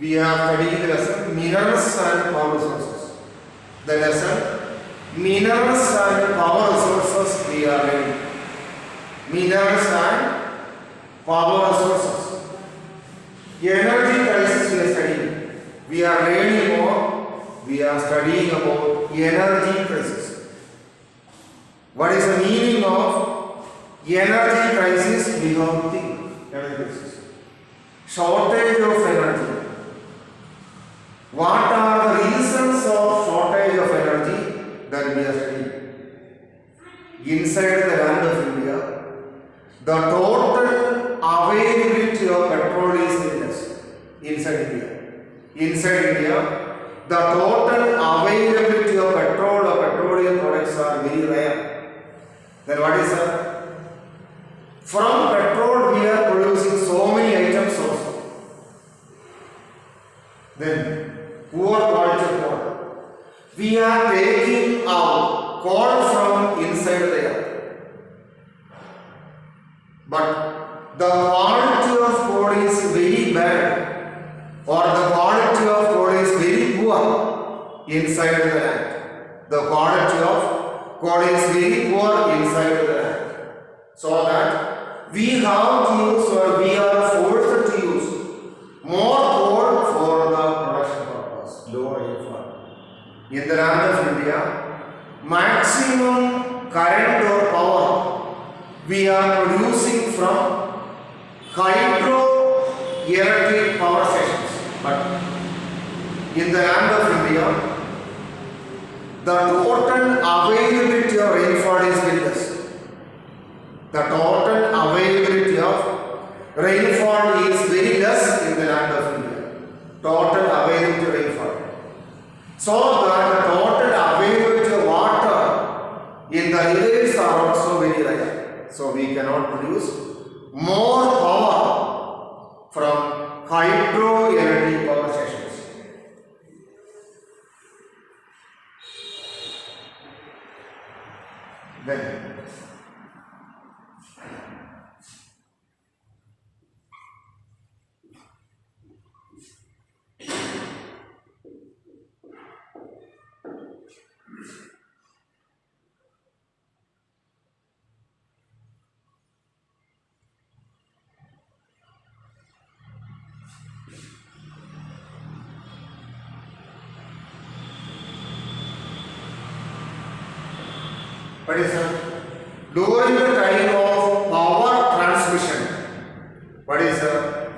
we are studying the lesson Minerals and Power Resources. The lesson Minerals and Power Resources we are learning. Minerals and Power Resources. Energy crisis we are studying. We are learning more. We are studying about energy crisis. What is the meaning of energy crisis? We have to think. Energy crisis. Shortage of energy. What are the reasons of shortage of energy that we are studying? Inside the land of India, the total availability of petrol is very less. Inside India. Inside India, the total availability of petrol or petroleum products are very rare. Then what is that? From petrol we are producing so many items also. Then poor quality of coal. We are taking out coal from inside the earth. But the quality of coal is very bad, or the quality of coal is very poor inside the land. The quality of coal is very poor inside the land. So that we have to use, or we are forced to use more coal for the production purpose. Low rainfall. In the land of India, maximum current or power we are producing from hydroelectric power stations. But in the land of India, the total availability of rainfall is very less. The total availability of rainfall is very less in the land of India. Total availability of rainfall. So that the total availability of water in the rivers are also very rare. So we cannot produce more power from hydroelectric power stations. Then what is that? During the time of power transmission, what is that?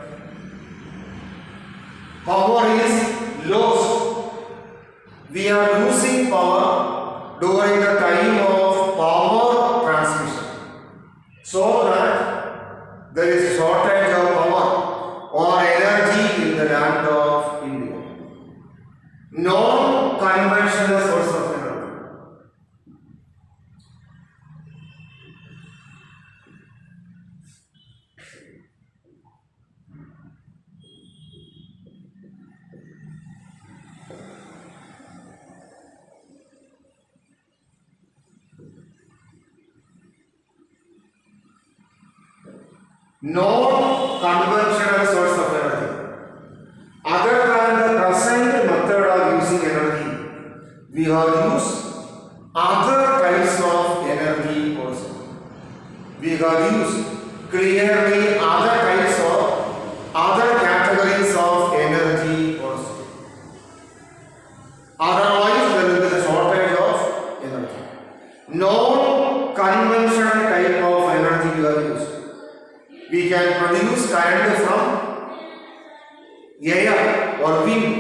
Power is lost. We are losing power during the time of power transmission. So that there is shortage of power or energy in the land of India. Non-conventional source of energy. Non-conventional source of energy. Other than the present method of using energy, we have used other types of energy also. We have used clearly other types of, other categories of energy also. Otherwise, there will be a shortage of energy. Non-conventional type of energy we have used. We can produce current from air or wind.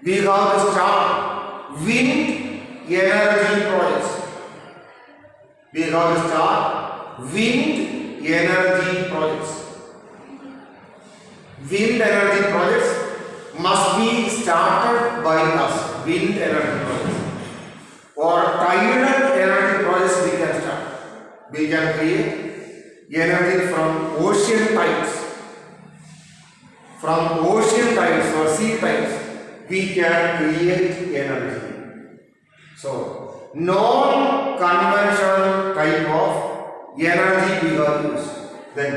We have to start wind energy projects. We have to start wind energy projects. Wind energy projects must be started by us. Wind energy projects. Or tidal energy projects we can start. We can create energy from ocean tides. From ocean tides or sea tides, we can create energy. So, non-conventional type of energy we have used. Then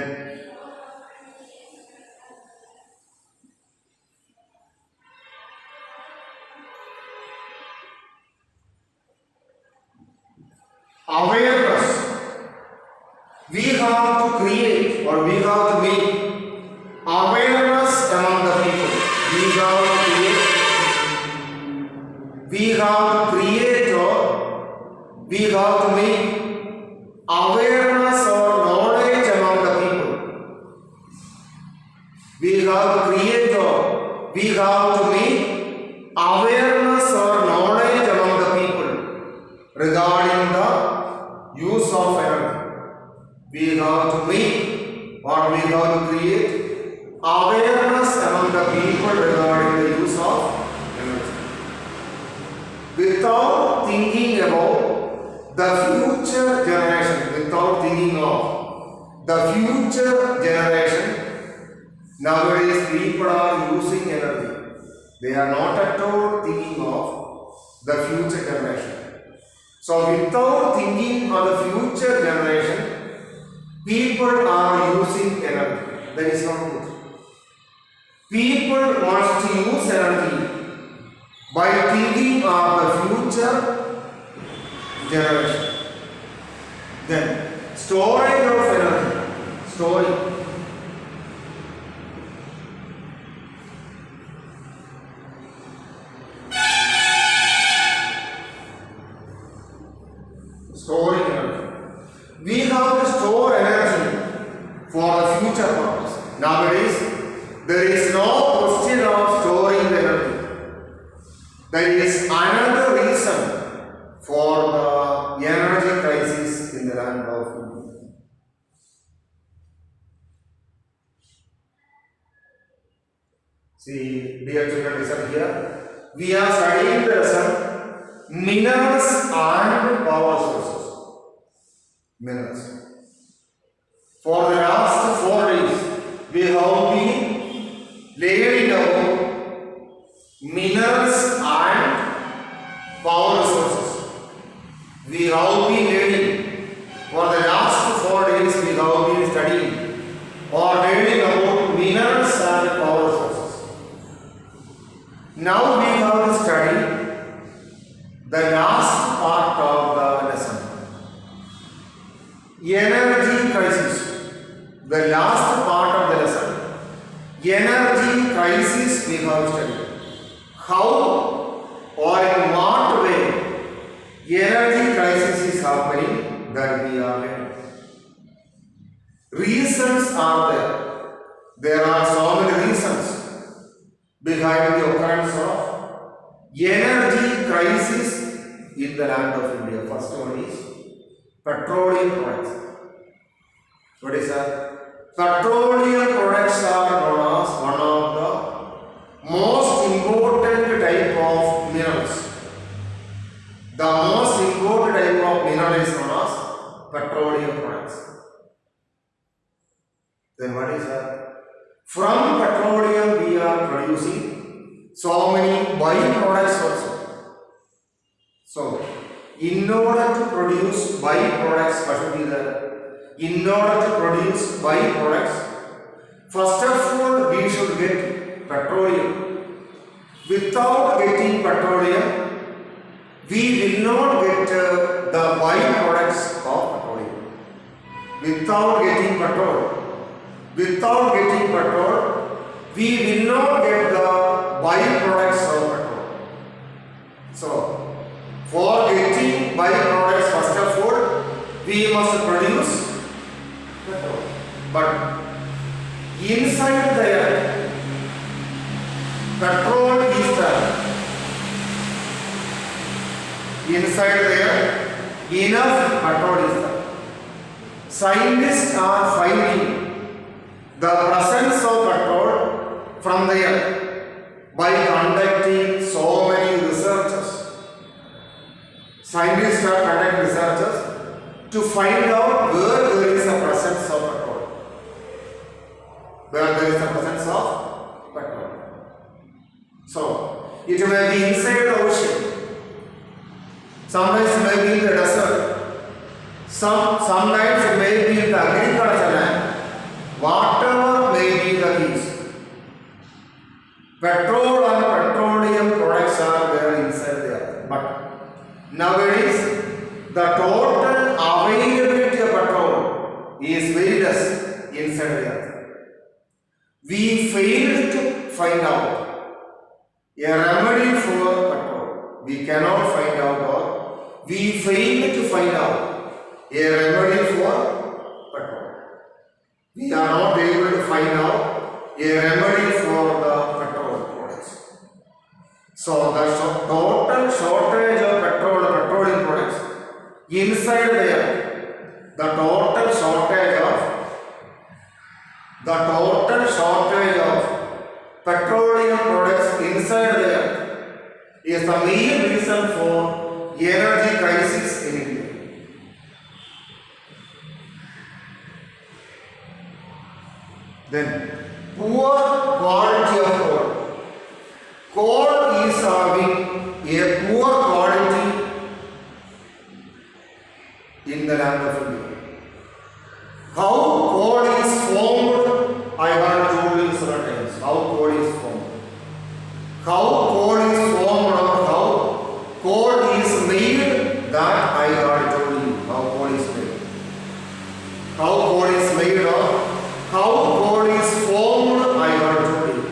awareness. We have to create or we have to make awareness among the people. We have to create or we have to make awareness or knowledge among the people. We have to create or we have to make awareness or knowledge among the people regarding the use of energy. We have to make or we have to create awareness among the people regarding the use of energy. Without thinking about the future generation, without thinking of the future generation, nowadays people are using energy. They are not at all thinking of the future generation. So without thinking of the future generation, people are using energy. That is not good. People want to use energy by thinking of the future generation. Then, storage of energy. Storing. Storing energy. We have to store energy for the future purpose. Nowadays, there is no question of storing the energy. There is another reason for the energy crisis in the land of India. See, dear children, listen here. We are studying the lesson minerals and power sources. Minerals. For the last 4 days, we have been learning about minerals and power sources. We have been learning for the last 4 days. We have been studying or learning about minerals and power sources. Now we have to study the last part of the lesson. Energy crisis. The last part of the lesson. Energy crisis we have studied. How or in what way energy crisis is happening, that we are learning. Reasons are there. There are so many reasons behind the occurrence of energy crisis in the land of India. First one is petroleum products. What is that? Petroleum products are known as one of the most important type of minerals. The most important type of mineral is known as petroleum products. Then what is that? From petroleum we are producing so many byproducts also. So, in order to produce byproducts, what should be there? In order to produce byproducts, first of all we should get petroleum. Without getting petroleum, we will not get the byproducts of petroleum. Without getting petrol, we will not get the byproducts of petrol. So, for getting byproducts, first of all, we must produce petrol. But inside there, petrol is there. Inside there, enough petrol is there. Scientists are finding the presence of petrol from there by conducting so many researches. Scientists are conducting researches to find out where there is a presence of petrol. Where there is a presence of petrol. So, it may be inside the ocean. Sometimes it may be in the desert. Sometimes it may be in the agricultural land. Whatever may be the case, petrol and petroleum products are there inside there. But nowadays, the total is very less inside the earth. We failed to find out a remedy for petrol. We cannot find out, or we failed to find out a remedy for petrol. We are not able to find out a remedy for the petrol products. So the total shortage of petroleum products inside the earth, the total shortage of petroleum products inside the earth is the main reason for energy crisis in India. Then, poor quality of coal. Coal is having a poor quality in the land of India. How coal is formed, I have told you several times. How coal is formed. How coal is formed or how coal is made, that I have told you. How coal is made. How coal is made or how coal is formed, I have told you.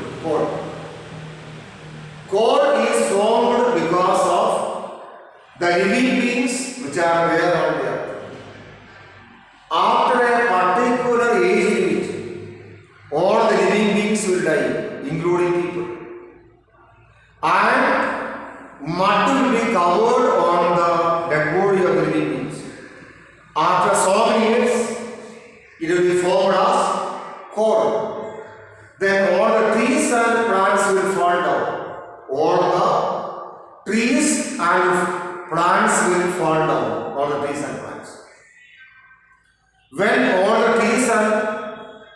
Coal is formed because of the living beings which are there on the earth. After a particular age limit, all the living beings will die, including people. And mud will be covered on the dead body of the living beings. After so many years, it will be formed as coal. Then all the trees and plants will fall down. All the trees and plants will fall down. All the trees and plants. When all the trees and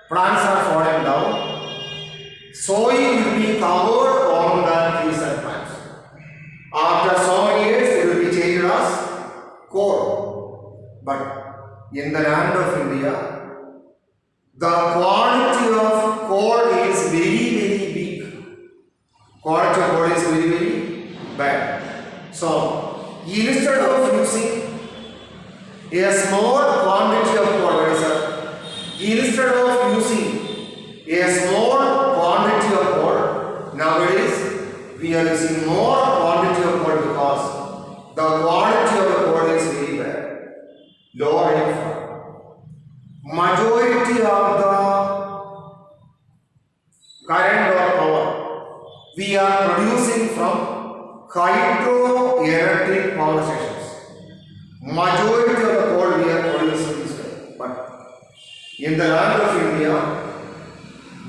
plants are falling down, soil will be covered on the trees and plants. After so many years, it will be changed as coal. But in the land of India, the quality of coal is very, very big. Quality of coal is very, very bad. So, instead of using a small quantity of coal, instead of using a small quantity of coal, nowadays we are using more quantity of coal because the quality of the coal is very bad. Low rainfall. Majority of the current or power we are producing from hydroelectric power stations. Majority of the coal we are producing this way. But in the land of India,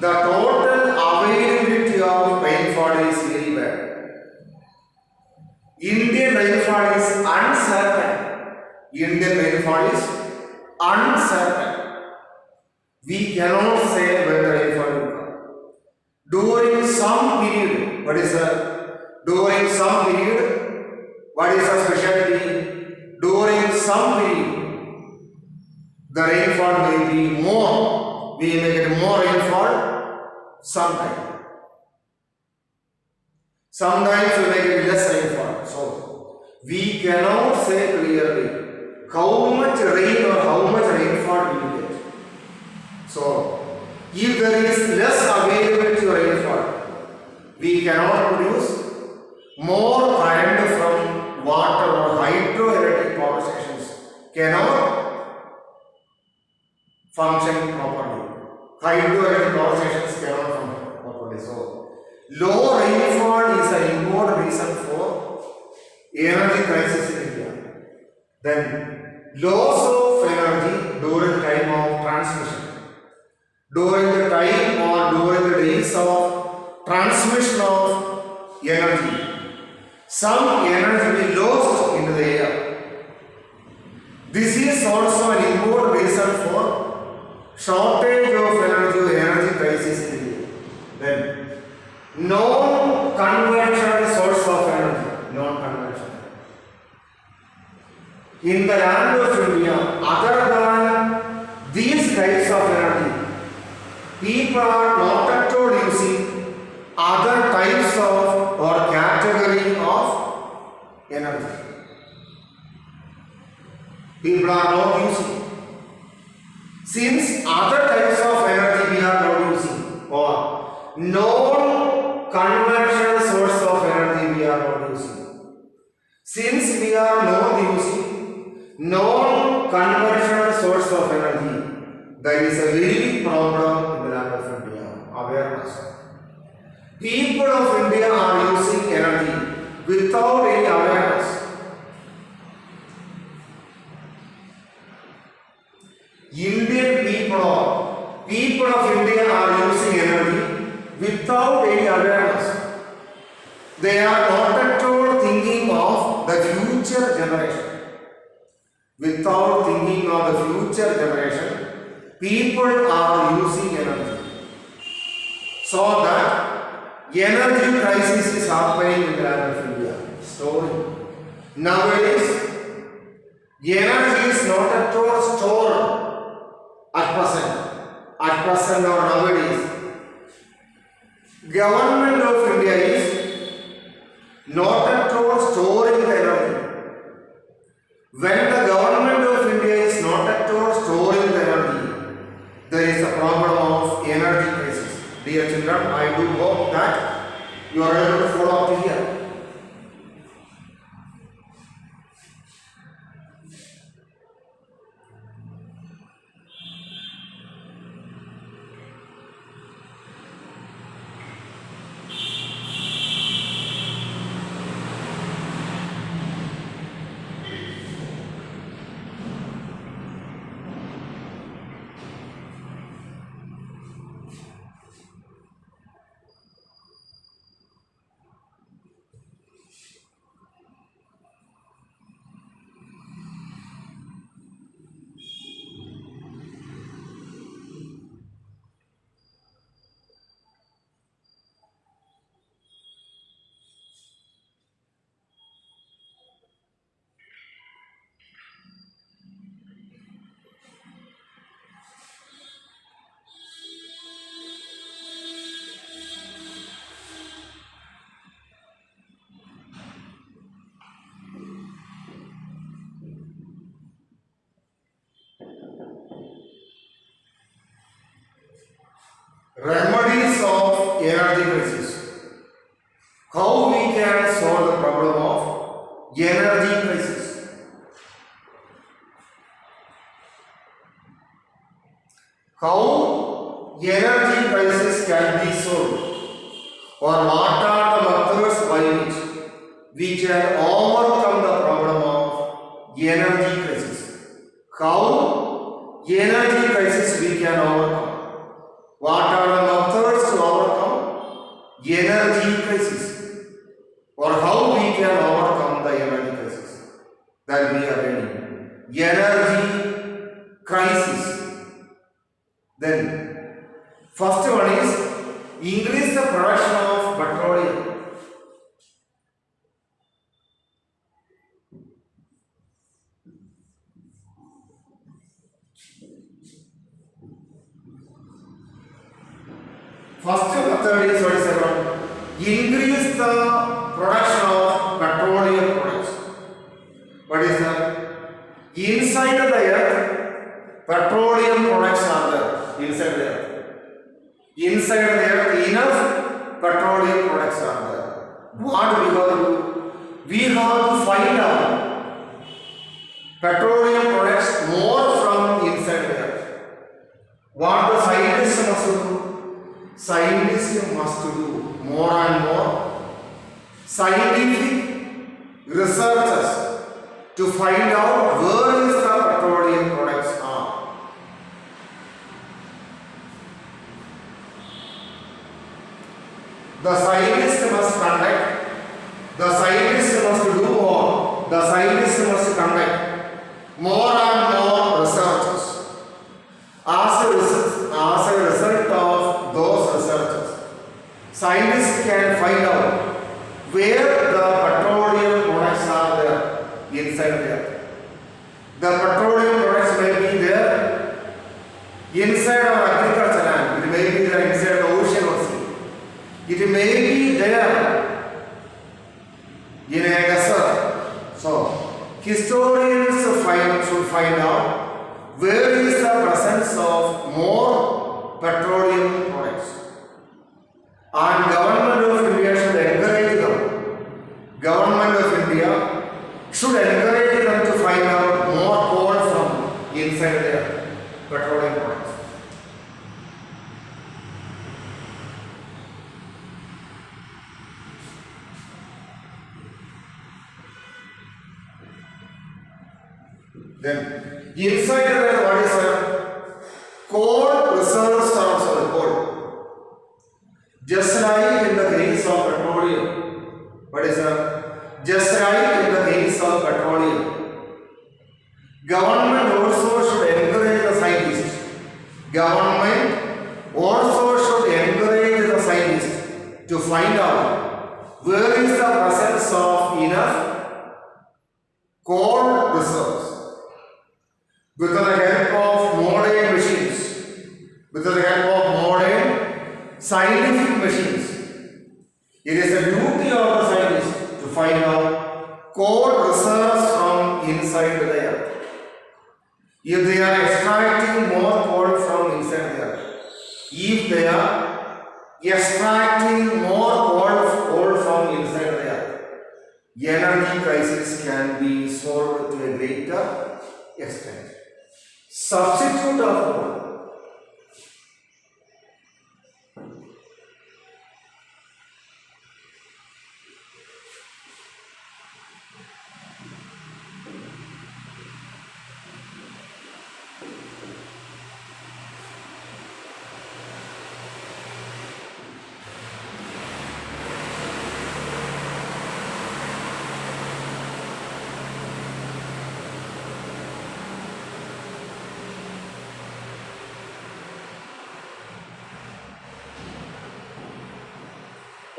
the total availability of rainfall is very bad. Indian rainfall is uncertain. Indian rainfall is uncertain. We cannot say when the rainfall will come. During some period, what is the specialty? During some period, the rainfall may be more. We may get more rainfall sometime. Sometimes we may get less rainfall. So, we cannot say clearly how much rain or how much rainfall we will get. So, if there is less availability of rainfall, we cannot produce more current from water or hydroelectric power stations cannot function properly. Hydroelectric power stations cannot function properly. So, low rainfall is an important reason for energy crisis in India. Then, loss of energy during time of transmission. During the time or during the days of transmission of energy, some energy will be lost into the air. This is also an important reason for shortage of energy crisis in India. Then, non-conventional source of energy, non-conventional. In the land of India, other than these types of energy, people are not at all using other types of or category of energy. People are not using. Since other types of energy we are not using, or non-conventional source of energy we are not using. Since we are not using non-conventional source of energy, there is a very big problem in the land of India, awareness. People of India are using energy without any awareness. Indian people of India are using energy without any awareness. They are not at all thinking of the future generation. Without thinking of the future generation, people are using energy. So that energy crisis is happening in the land of India. Story. Nowadays, energy is not at all stored at present or nowadays. Government of India is not at all storing the energy. When the government of India is not at all storing the energy, there is a problem of energy crisis. Dear children, I do hope that you are able to follow up to here. Remedies of energy crisis. How we can solve the problem of energy crisis? How energy crisis can be solved? Or what are the methods by which we can overcome the problem of energy crisis? How energy crisis we can overcome? What are the methods to overcome energy crisis? Or how we can overcome the energy crisis that we are in? Energy crisis. Then, first one is increase the production of petroleum. First method is what is about increase the production of petroleum products. What is that? Inside the earth, petroleum products are there. Inside the earth. Inside the earth, enough petroleum products are there. What we have to do? We have to find out petroleum products more from inside the earth. What the scientists must do? Scientists must do more and more scientific researches to find out where is the petroleum products are. The scientists must conduct, the scientists must do more, the scientists must conduct more and more researches. As a result of those researches, scientists can find out where the petroleum products are there inside there. The petroleum products may be there inside our agriculture land, it may be there inside the ocean or sea, it may be there in a desert. So, historians should find out where is the presence of more petroleum products. And Government of India should encourage them. Government of India should encourage them to find out more coal from inside their petroleum products. Then inside there, what is coal reserves are also coal. Just like in the case of petroleum, what is just like in the case of petroleum, government also should encourage the scientists. Government also should encourage the scientists to find out where is the presence of enough coal reserves. With the help of modern machines, with the help of modern scientific machines, it is the duty of the scientists to find out coal reserves from inside the earth. If they are extracting more coal from inside the earth, if they are extracting more coal from inside the earth, energy crisis can be solved to a greater extent. Substitute of coal.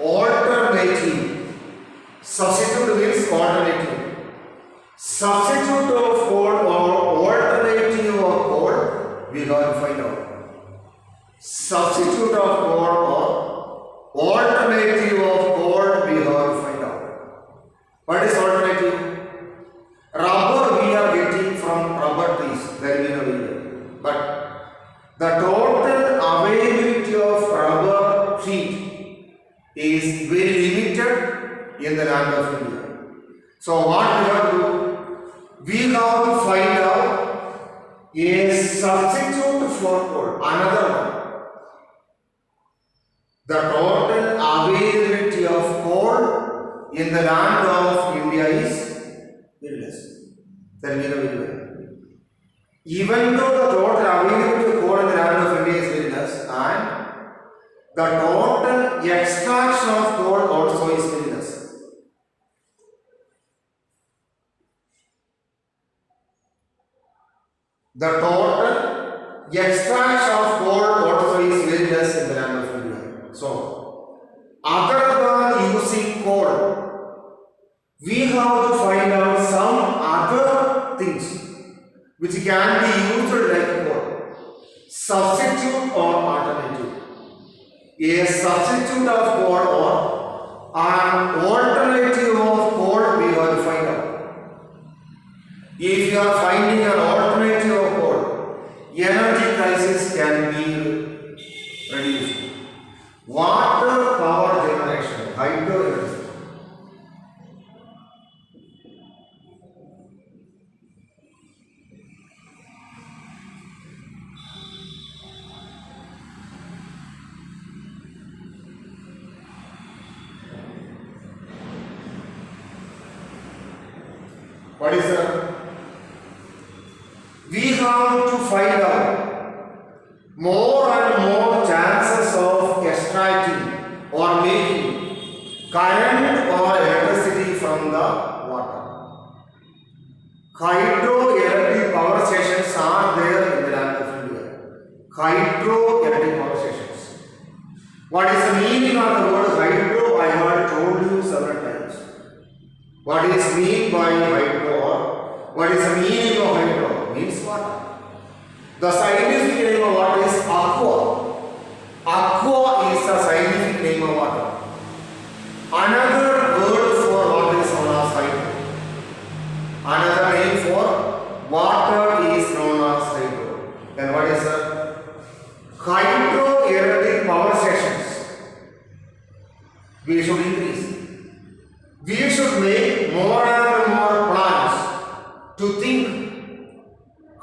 Alternative. Substitute means alternative. Substitute of coal or alternative of coal, we have to find out. Substitute of coal or alternative of coal, we have to find out. What is alternative? Rubber we are getting from rubber trees, that we know. But the total availability of rubber sheet is very limited in the land of India. So what we have to do? We have to find out a substitute for coal, another one. The total availability of coal in the land of India is very less. That we know. Even though the total availability of coal in the land of India is very less, and the total extraction of coal also is very less. The total extraction of coal also is very less in the land of India. So, other than using coal, we have to find out some other things which can be used like coal. Substitute or alternative. A substitute of coal or an alternative of coal, we have to find out. If you are finding an alternative of coal, energy crisis can be reduced. Water power generation, hydroelectricity. What is that? We have to find out more and more chances of extracting or making current or electricity from the water. Hydroelectric power stations are there in the land of India. Hydroelectric power stations. What is the meaning of the word hydro? I have told you several times. What is mean by hydro or what is the meaning of hydro? Means water. The scientific name of water is aqua. Aqua is the scientific name of water. Another word for water is known as hydro. Another name for water is known as hydro. is that? Hydroelectric power stations. We should increase. We should make more and more plans to think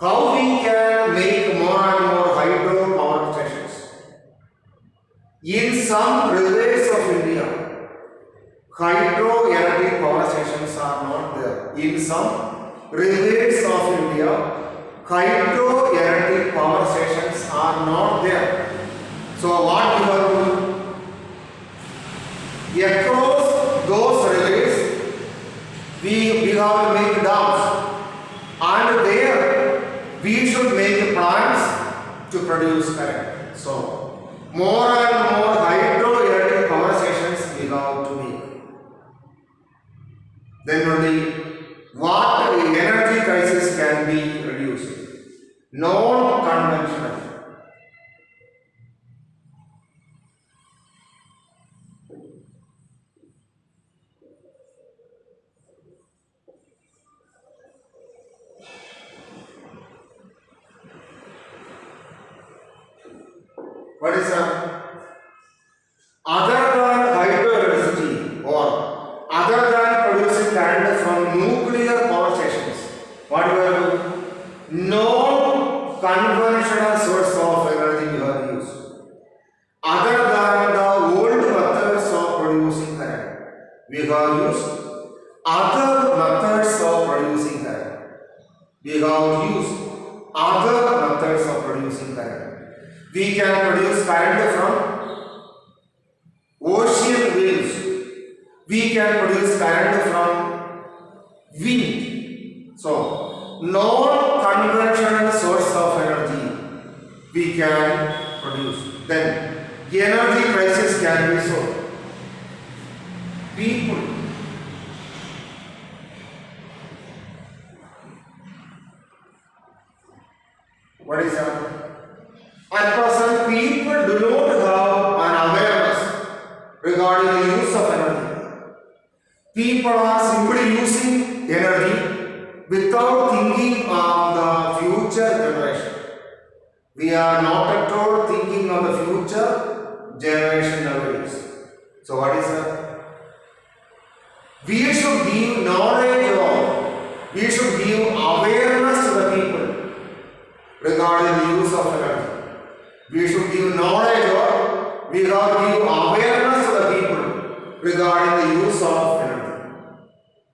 how we can make more and more hydro power stations. In some rivers of India, hydroelectric power stations are not there. In some rivers of India, hydroelectric power stations are not there. So what we have to do? Across those rivers, we have to make dams, and there we should make plants to produce current. So more and more hydroelectric power stations we have to make. Then only what energy crisis can be reduced. Non-conventional. What is that? Other than hydroelectricity or other than producing current from nuclear power stations, what we have to do? No conventional source of energy we have used. Other than the old methods of producing current, we have used other methods of producing current. We have used other methods of producing current. We can produce current from ocean waves. We can produce current from wind. So, non-conventional source of energy we can produce. Then, the energy crisis can be solved. People. What is that? At present, people do not have an awareness regarding the use of energy. People are simply using energy without thinking of the future generation. We are not at all thinking of the future generation nowadays. So what is that? We should give knowledge or we should give awareness to the people regarding the use of energy. We should give knowledge or we have to give awareness to the people regarding the use of energy.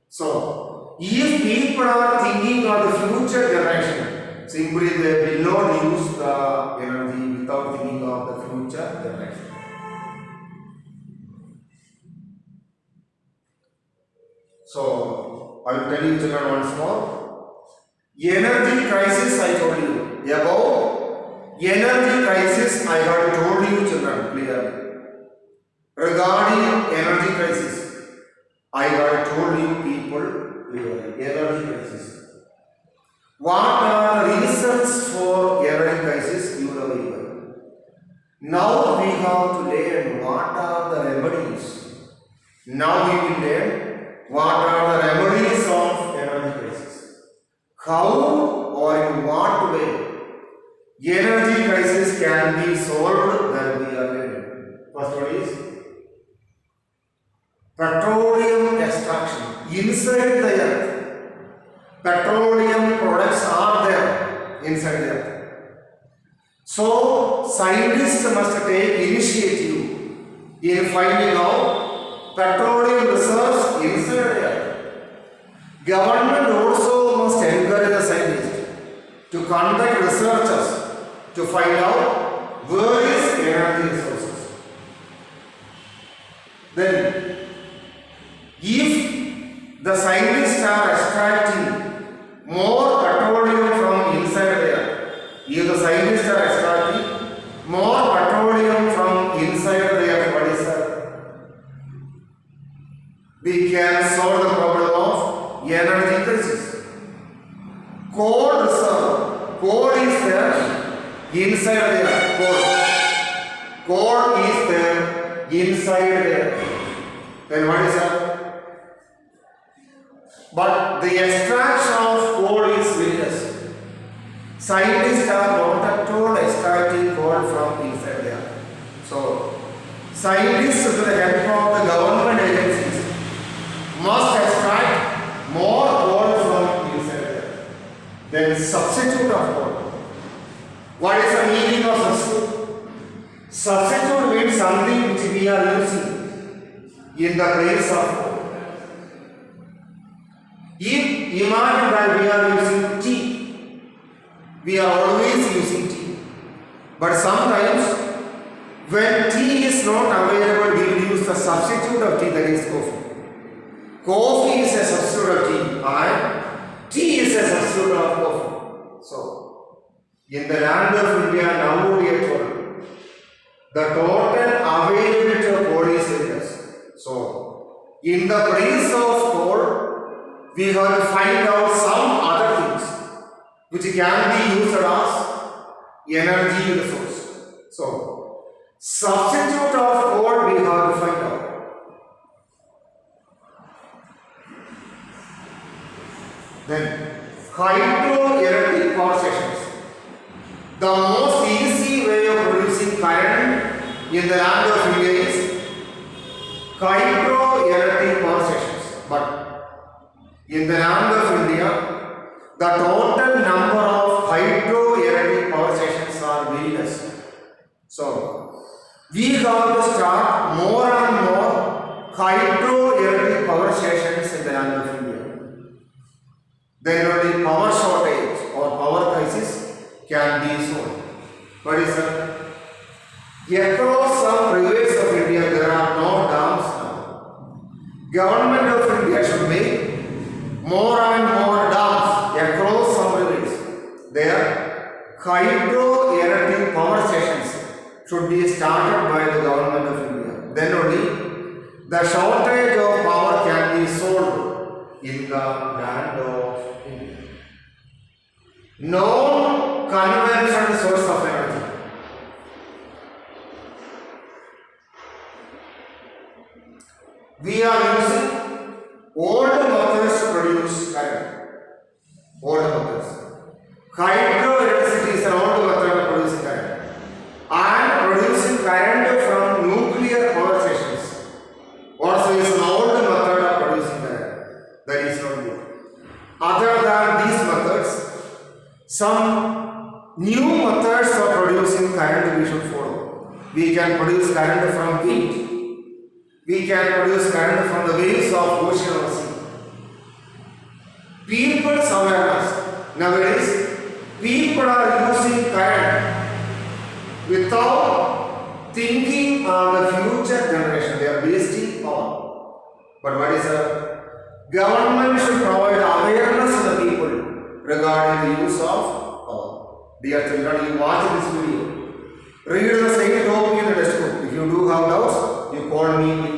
So, if people are thinking of the future generation, simply they will not use the energy without thinking of the future generation. So, I will tell you children once more. Energy crisis I told you. About energy crisis I have told you children clearly. Regarding energy crisis, I have told you people clearly. Energy crisis. What are the reasons for energy crisis? You know very well. Now we have to learn what are the remedies. Now we will learn what are the remedies of energy crisis. How or in what way energy crisis can be solved, that we are learning. First one is petroleum extraction. Inside the earth, petroleum products are there inside the earth. So, scientists must take initiative in finding out petroleum reserves inside the earth. Government also must encourage the scientists to conduct researches to find out where is energy resources. Then, if the scientists are extracting more petroleum from inside the earth, if the scientists are extracting more petroleum from inside the earth, what is that? We can solve the problem of energy crisis. Coal reserve. Coal is there inside the earth. Coal is there inside the earth. Then what is that? But the extraction of coal is various. Scientists are not at control extracting coal from inside the earth. So, scientists with the help of the government agencies must extract more coal from inside the earth. Then substitute of coal. What is the meaning of substitute? Substitute means something which we are using in the place of coal. If imagine that we are using tea, we are always using tea. But sometimes when tea is not available, we will use the substitute of tea, that is coffee. Coffee is a substitute of tea and tea is a substitute of coffee. So, in the land of India, now we are told the total availability of coal is with us. So, in the place of coal, we have to find out some other things which can be used as energy resource. So, substitute of coal we have to find out. Then, hydroelectric power stations. The most easy way of producing current in the land of India is hydroelectric power stations. But in the land of India, the total number of hydroelectric power stations are very less. So, we have to start more and more hydroelectric power stations in the land of India. Then only power shortage or power crisis can be solved. What is that? Across some rivers of India, there are no dams now. Government of India should make more and more dams across some rivers. There, hydroelectric power stations should be started by the government of India. Then only the shortage of power can be solved in the land of India. No conventional source of energy. We are using old methods to produce current. Old methods. Hydroelectricity is an old method of producing current. And producing current from nuclear power stations also is an old method of producing current. That is not good. Other than these methods, some new methods of producing current we should follow. We can produce current from wind. We can produce current from the waves of ocean or sea. People's awareness. Nowadays, people are using current without thinking of the future generation. They are wasting power. But what is the government should provide awareness to the people regarding the use of power. Dear children, you watch this video. Read the same topic in the textbook. If you do have doubts, you call me.